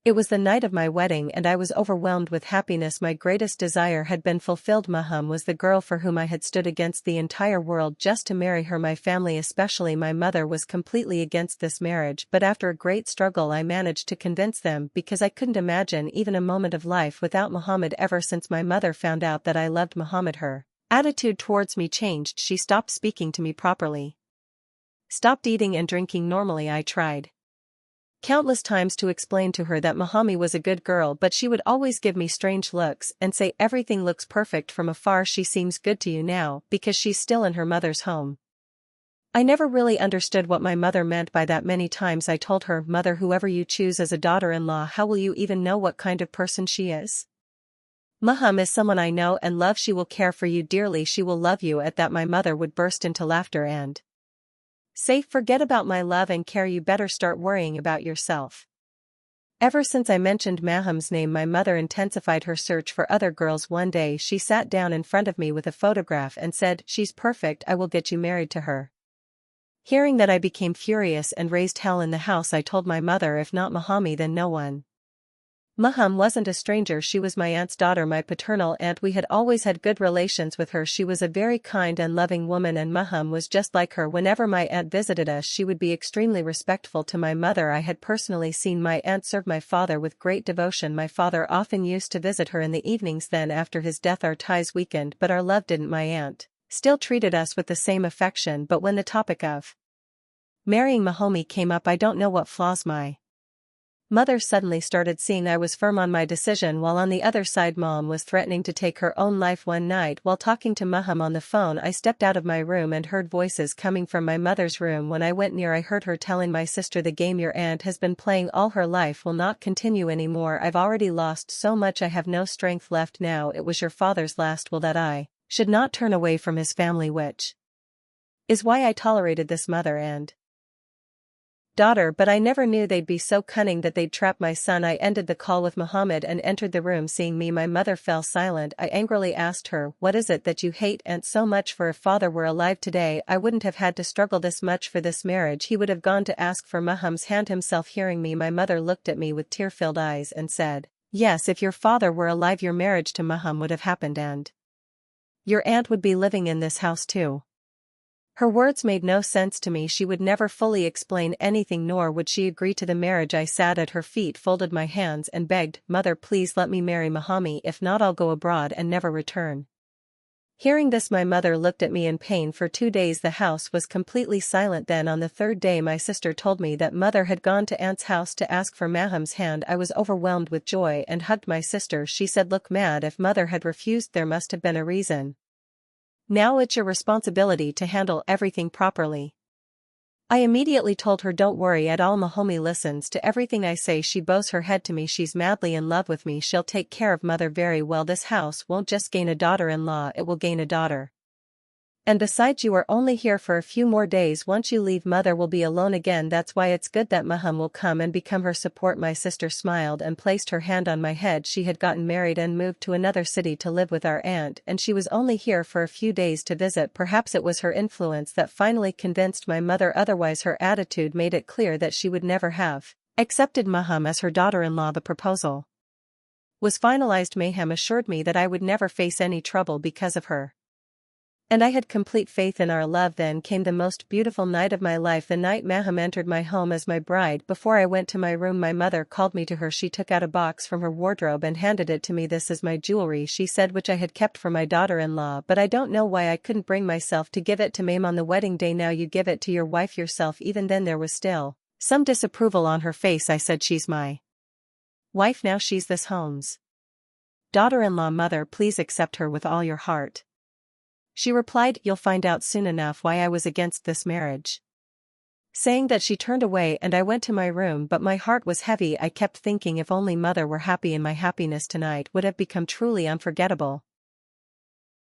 It was the night of my wedding and I was overwhelmed with happiness. My greatest desire had been fulfilled. Maham was the girl for whom I had stood against the entire world just to marry her. My family, especially my mother, was completely against this marriage, but after a great struggle I managed to convince them because I couldn't imagine even a moment of life without Muhammad. Ever since my mother found out that I loved Muhammad, her attitude towards me changed. She stopped speaking to me properly, stopped eating and drinking normally. I tried countless times to explain to her that Mahami was a good girl, but she would always give me strange looks and say everything looks perfect from afar. She seems good to you now because she's still in her mother's home. I never really understood what my mother meant by that. Many times I told her, "Mother, whoever you choose as a daughter-in-law, how will you even know what kind of person she is? Maham is someone I know and love. She will care for you dearly. She will love you." At that my mother would burst into laughter and say, "Forget about my love and care, you better start worrying about yourself." Ever since I mentioned Maham's name, my mother intensified her search for other girls. One day she sat down in front of me with a photograph and said, "She's perfect, I will get you married to her." Hearing that I became furious and raised hell in the house. I told my mother, if not Mahami then no one. Maham wasn't a stranger. She was my aunt's daughter, my paternal aunt. We had always had good relations with her. She was a very kind and loving woman, and Maham was just like her. Whenever my aunt visited us, she would be extremely respectful to my mother. I had personally seen my aunt serve my father with great devotion. My father often used to visit her in the evenings. Then after his death our ties weakened, but our love didn't. My aunt still treated us with the same affection, but when the topic of marrying Mahami came up, I don't know what flaws my mother suddenly started seeing. I was firm on my decision, while on the other side Mom was threatening to take her own life. One night while talking to Maham on the phone, I stepped out of my room and heard voices coming from my mother's room. When I went near, I heard her telling my sister, "The game your aunt has been playing all her life will not continue anymore. I've already lost so much, I have no strength left now. It was your father's last will that I should not turn away from his family, which is why I tolerated this mother and daughter, but I never knew they'd be so cunning that they'd trap my son." I ended the call with Muhammad and entered the room. Seeing me, my mother fell silent. I angrily asked her, "What is it that you hate Aunt so much for? If father were alive today, I wouldn't have had to struggle this much for this marriage. He would have gone to ask for Maham's hand himself." Hearing me, my mother looked at me with tear-filled eyes and said, "Yes, if your father were alive, your marriage to Maham would have happened and your aunt would be living in this house too." Her words made no sense to me. She would never fully explain anything, nor would she agree to the marriage. I sat at her feet, folded my hands and begged, "Mother, please let me marry Mahami. If not, I'll go abroad and never return." Hearing this, my mother looked at me in pain. For 2 days the house was completely silent. Then on the 3rd day my sister told me that mother had gone to aunt's house to ask for Maham's hand. I was overwhelmed with joy and hugged my sister. She said, "Look, mad, if mother had refused, there must have been a reason. Now it's your responsibility to handle everything properly." I immediately told her, "Don't worry at all. Mahami listens to everything I say. She bows her head to me. She's madly in love with me. She'll take care of mother very well. This house won't just gain a daughter-in-law, it will gain a daughter. And besides, you are only here for a few more days. Once you leave, mother will be alone again. That's why it's good that Maham will come and become her support." My sister smiled and placed her hand on my head. She had gotten married and moved to another city to live with our aunt, and she was only here for a few days to visit. Perhaps it was her influence that finally convinced my mother otherwise. Her attitude made it clear that she would never have accepted Maham as her daughter-in-law. The proposal was finalized. Maham assured me that I would never face any trouble because of her, and I had complete faith in our love. Then came the most beautiful night of my life, the night Maham entered my home as my bride. Before I went to my room, my mother called me to her. She took out a box from her wardrobe and handed it to me. "This is my jewelry," she said, "which I had kept for my daughter-in-law, but I don't know why I couldn't bring myself to give it to Mame on the wedding day. Now you give it to your wife yourself." Even then there was still some disapproval on her face. I said, "She's my wife now. She's this home's daughter-in-law. Mother, please accept her with all your heart." She replied, "You'll find out soon enough why I was against this marriage." Saying that, she turned away and I went to my room, but my heart was heavy. I kept thinking, if only mother were happy, and my happiness tonight would have become truly unforgettable.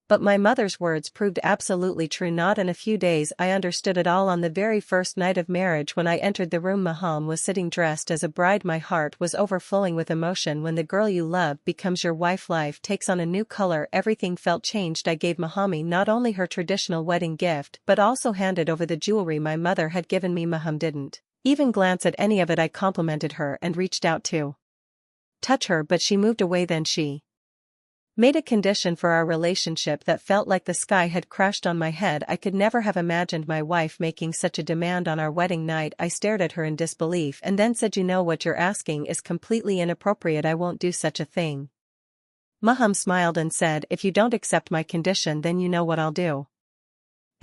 But my mother's words proved absolutely true. Not in a few days I understood it all. On the very first night of marriage, when I entered the room, Maham was sitting dressed as a bride. My heart was overflowing with emotion. When the girl you love becomes your wife, life takes on a new color. Everything felt changed. I gave Mahami not only her traditional wedding gift but also handed over the jewelry my mother had given me. Maham didn't even glance at any of it. I complimented her and reached out to touch her, but she moved away. Then she made a condition for our relationship that felt like the sky had crashed on my head. I could never have imagined my wife making such a demand on our wedding night. I stared at her in disbelief and then said, "You know what you're asking is completely inappropriate. I won't do such a thing." Maham smiled and said, "If you don't accept my condition, then you know what I'll do."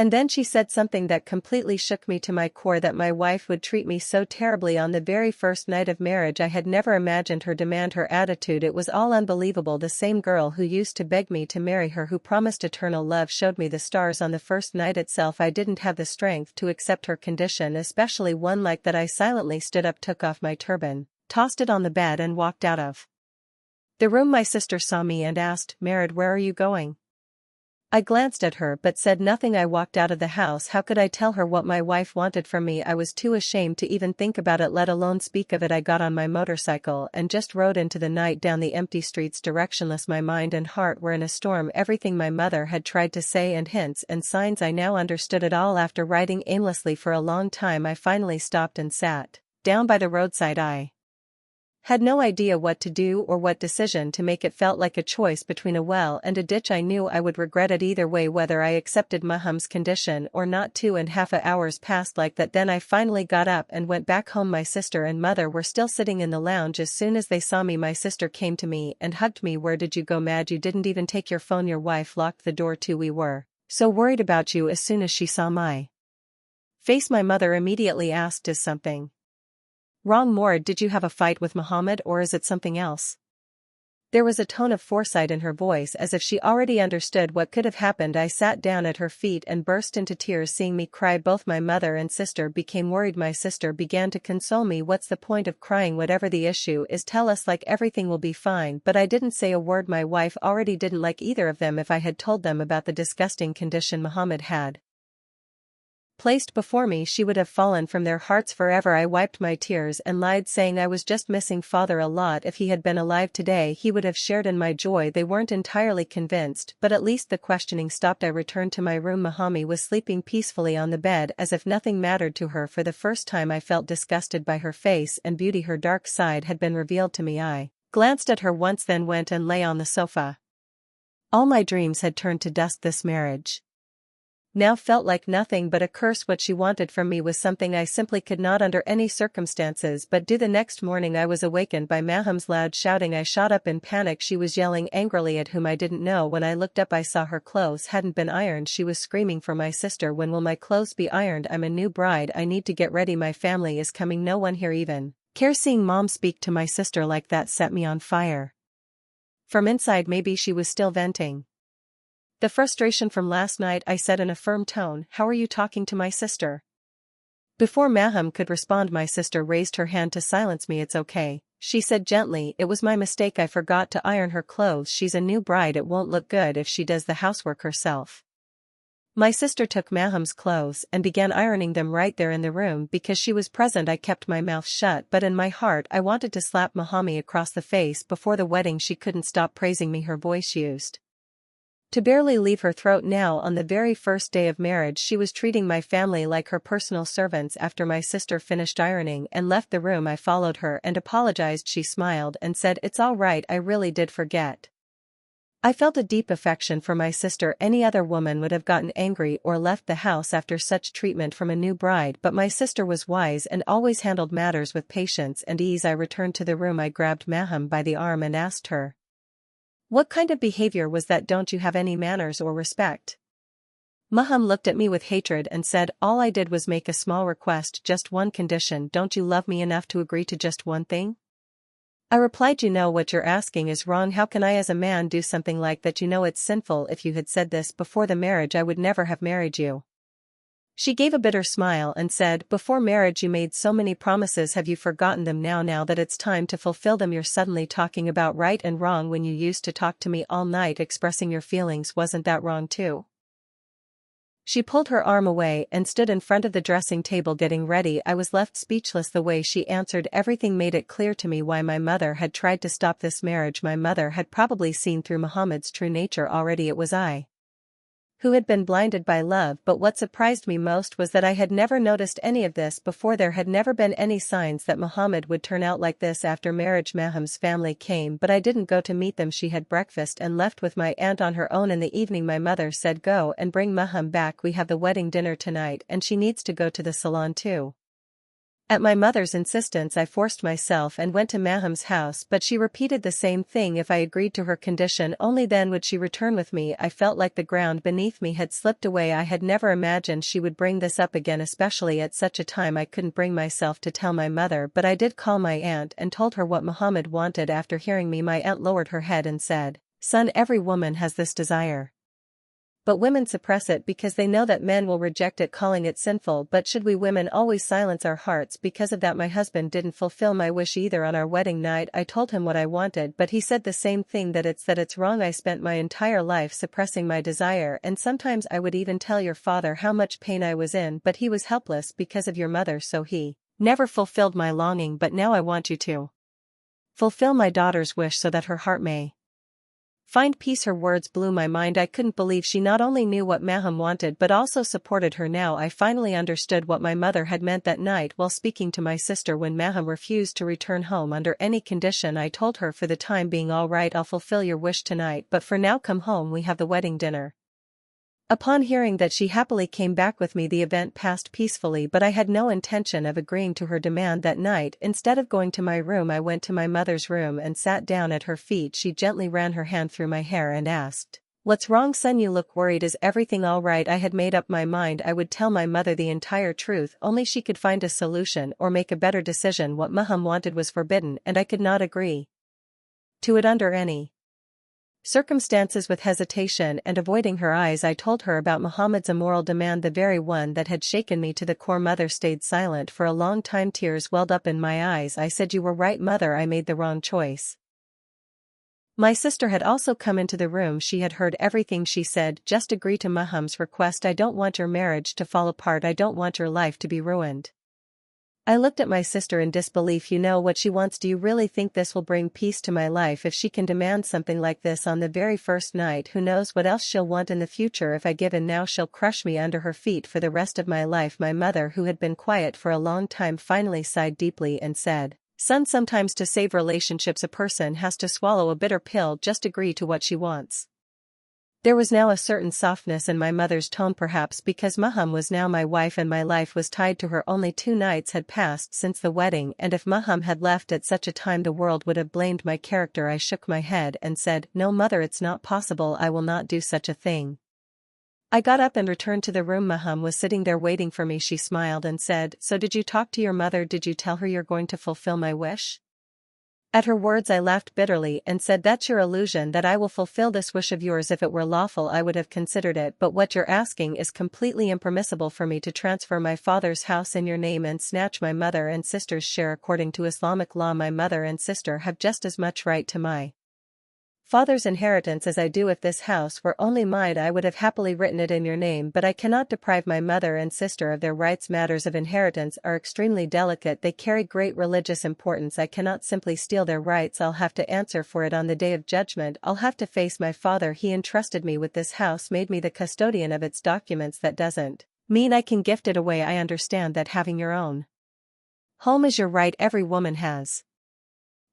And then she said something that completely shook me to my core, that my wife would treat me so terribly on the very first night of marriage. I had never imagined her demand, her attitude. It was all unbelievable. The same girl who used to beg me to marry her, who promised eternal love, showed me the stars on the first night itself. I didn't have the strength to accept her condition, especially one like that. I silently stood up, took off my turban, tossed it on the bed and walked out of the room. My sister saw me and asked, "Marid, where are you going?" I glanced at her but said nothing. I walked out of the house. How could I tell her what my wife wanted from me? I was too ashamed to even think about it, let alone speak of it. I got on my motorcycle and just rode into the night, down the empty streets, directionless. My mind and heart were in a storm. Everything my mother had tried to say, and hints and signs, I now understood it all. After riding aimlessly for a long time, I finally stopped and sat down by the roadside. I had no idea what to do or what decision to make. It felt like a choice between a well and a ditch. I knew I would regret it either way, whether I accepted Maham's condition or not. 2.5 hours passed like that. Then I finally got up and went back home. My sister and mother were still sitting in the lounge. As soon as they saw me, my sister came to me and hugged me. "Where did you go, Mad? You didn't even take your phone. Your wife locked the door too. We were so worried about you." As soon as she saw my face, my mother immediately asked, "Is something wrong, Mord? Did you have a fight with Muhammad, or is it something else?" There was a tone of foresight in her voice, as if she already understood what could have happened. I sat down at her feet and burst into tears. Seeing me cry, both my mother and sister became worried. My sister began to console me. "What's the point of crying? Whatever the issue is, tell us, like everything will be fine." But I didn't say a word. My wife already didn't like either of them. If I had told them about the disgusting condition Muhammad had placed before me, she would have fallen from their hearts forever. I wiped my tears and lied, saying I was just missing father a lot. If he had been alive today, he would have shared in my joy. They weren't entirely convinced, but at least the questioning stopped. I returned to my room. Mahami was sleeping peacefully on the bed as if nothing mattered to her. For the first time I felt disgusted by her face and beauty. Her dark side had been revealed to me. I glanced at her once, then went and lay on the sofa. All my dreams had turned to dust. This marriage now felt like nothing but a curse. What she wanted from me was something I simply could not under any circumstances but do. The next morning I was awakened by Maham's loud shouting. I shot up in panic. She was yelling angrily at whom I didn't know. When I looked up, I saw her clothes hadn't been ironed. She was screaming for my sister. "When will my clothes be ironed? I'm a new bride. I need to get ready. My family is coming. No one here even cares." Seeing Mom speak to my sister like that set me on fire. From inside, maybe she was still venting the frustration from last night. I said in a firm tone, "How are you talking to my sister?" Before Maham could respond, my sister raised her hand to silence me. "It's okay," she said gently. "It was my mistake. I forgot to iron her clothes. She's a new bride. It won't look good if she does the housework herself." My sister took Maham's clothes and began ironing them right there in the room. Because she was present, I kept my mouth shut, but in my heart I wanted to slap Mahami across the face. Before the wedding she couldn't stop praising me. Her voice used to barely leave her throat. Now, on the very first day of marriage, she was treating my family like her personal servants. After my sister finished ironing and left the room, I followed her and apologized. She smiled and said, "It's all right. I really did forget." I felt a deep affection for my sister. Any other woman would have gotten angry or left the house after such treatment from a new bride, but my sister was wise and always handled matters with patience and ease. I returned to the room. I grabbed Maham by the arm and asked her, "What kind of behavior was that? Don't you have any manners or respect?" Maham looked at me with hatred and said, "All I did was make a small request, just one condition. Don't you love me enough to agree to just one thing?" I replied, "You know what you're asking is wrong. How can I as a man do something like that? You know it's sinful. If you had said this before the marriage, I would never have married you." She gave a bitter smile and said, "Before marriage you made so many promises. Have you forgotten them now? Now that it's time to fulfill them, you're suddenly talking about right and wrong when you used to talk to me all night expressing your feelings. Wasn't that wrong too?" She pulled her arm away and stood in front of the dressing table getting ready. I was left speechless. The way she answered everything made it clear to me why my mother had tried to stop this marriage. My mother had probably seen through Muhammad's true nature already. It was I who had been blinded by love, but what surprised me most was that I had never noticed any of this before. There had never been any signs that Muhammad would turn out like this after marriage. Maham's family came, but I didn't go to meet them. She had breakfast and left with my aunt on her own. In the evening my mother said, "Go and bring Maham back, we have the wedding dinner tonight and she needs to go to the salon too." At my mother's insistence I forced myself and went to Maham's house, but she repeated the same thing. If I agreed to her condition, only then would she return with me. I felt like the ground beneath me had slipped away. I had never imagined she would bring this up again, especially at such a time. I couldn't bring myself to tell my mother, but I did call my aunt and told her what Muhammad wanted. After hearing me, my aunt lowered her head and said, "Son, every woman has this desire. But women suppress it because they know that men will reject it, calling it sinful. But should we women always silence our hearts because of that? My husband didn't fulfill my wish either on our wedding night. I told him what I wanted, but he said the same thing, that it's wrong. I spent my entire life suppressing my desire, and sometimes I would even tell your father how much pain I was in, but he was helpless because of your mother, so he never fulfilled my longing. But now I want you to fulfill my daughter's wish so that her heart may find peace." Her words blew my mind. I couldn't believe she not only knew what Maham wanted but also supported her. Now I finally understood what my mother had meant that night while speaking to my sister. When Maham refused to return home under any condition, I told her, "For the time being, all right, I'll fulfill your wish tonight, but for now come home, we have the wedding dinner." Upon hearing that, she happily came back with me. The event passed peacefully, but I had no intention of agreeing to her demand that night. Instead of going to my room, I went to my mother's room and sat down at her feet. She gently ran her hand through my hair and asked, "What's wrong, son? You look worried. Is everything all right?" I had made up my mind I would tell my mother the entire truth, only she could find a solution or make a better decision. What Maham wanted was forbidden, and I could not agree to it under any circumstances. With hesitation and avoiding her eyes, I told her about Muhammad's immoral demand, the very one that had shaken me to the core. Mother stayed silent for a long time. Tears welled up in my eyes. I said, "You were right, mother, I made the wrong choice." My sister had also come into the room. She had heard everything. She said, "Just agree to Maham's request. I don't want your marriage to fall apart. I don't want your life to be ruined." I looked at my sister in disbelief. "You know what she wants. Do you really think this will bring peace to my life? If she can demand something like this on the very first night, who knows what else she'll want in the future? If I give in now, she'll crush me under her feet for the rest of my life." My mother, who had been quiet for a long time, finally sighed deeply and said, "Son, sometimes to save relationships a person has to swallow a bitter pill. Just agree to what she wants." There was now a certain softness in my mother's tone, perhaps because Maham was now my wife and my life was tied to her. Only 2 nights had passed since the wedding, and if Maham had left at such a time, the world would have blamed my character. I shook my head and said, "No, mother, it's not possible. I will not do such a thing." I got up and returned to the room. Maham was sitting there waiting for me. She smiled and said, "So did you talk to your mother? Did you tell her you're going to fulfill my wish?" At her words I laughed bitterly and said, "That's your illusion, that I will fulfill this wish of yours. If it were lawful I would have considered it, but what you're asking is completely impermissible. For me to transfer my father's house in your name and snatch my mother and sister's share. According to Islamic law, my mother and sister have just as much right to my father's inheritance as I do. If this house were only mine, I would have happily written it in your name, but I cannot deprive my mother and sister of their rights. Matters of inheritance are extremely delicate. They carry great religious importance. I cannot simply steal their rights. I'll have to answer for it on the day of judgment. I'll have to face my father. He entrusted me with this house, made me the custodian of its documents. That doesn't mean I can gift it away. I understand that having your own home is your right. Every woman has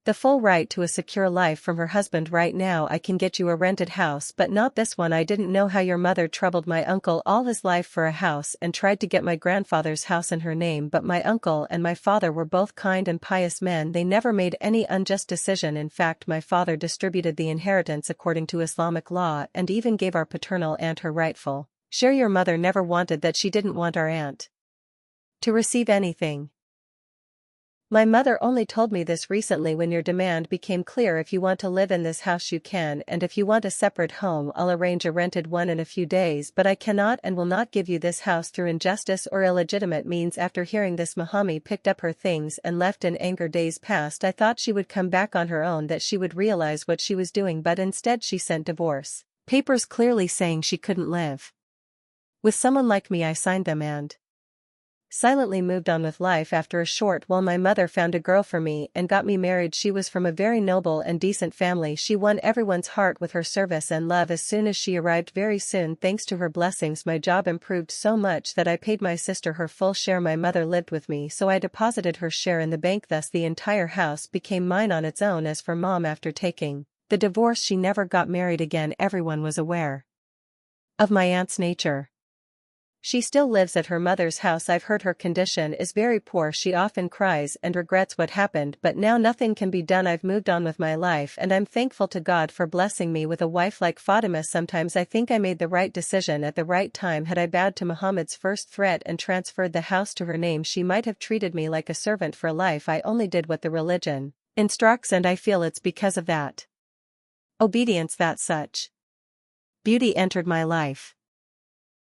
the full right to a secure life from her husband. Right now I can get you a rented house, but not this one. I didn't know how your mother troubled my uncle all his life for a house and tried to get my grandfather's house in her name, but my uncle and my father were both kind and pious men. They never made any unjust decision. In fact, my father distributed the inheritance according to Islamic law and even gave our paternal aunt her rightful share. Your mother never wanted that. She didn't want our aunt to receive anything. My mother only told me this recently when your demand became clear. If you want to live in this house you can, and if you want a separate home I'll arrange a rented one in a few days, but I cannot and will not give you this house through injustice or illegitimate means." After hearing this, Mahami picked up her things and left in anger. Days passed. I thought she would come back on her own, that she would realize what she was doing, but instead she sent divorce papers clearly saying she couldn't live with someone like me. I signed them and silently moved on with life after a short while my mother found a girl for me and got me married. She was from a very noble and decent family. She won everyone's heart with her service and love as soon as she arrived. Very soon, thanks to her blessings, my job improved so much that I paid my sister her full share. My mother lived with me, so I deposited her share in the bank, thus the entire house became mine on its own. As for Mom, after taking the divorce, she never got married again. Everyone was aware of my aunt's nature. She still lives at her mother's house. I've heard her condition is very poor. She often cries and regrets what happened, but now nothing can be done. I've moved on with my life and I'm thankful to God for blessing me with a wife like Fatima. Sometimes I think I made the right decision at the right time. Had I bowed to Muhammad's first threat and transferred the house to her name, she might have treated me like a servant for life. I only did what the religion instructs, and I feel it's because of that obedience that such beauty entered my life.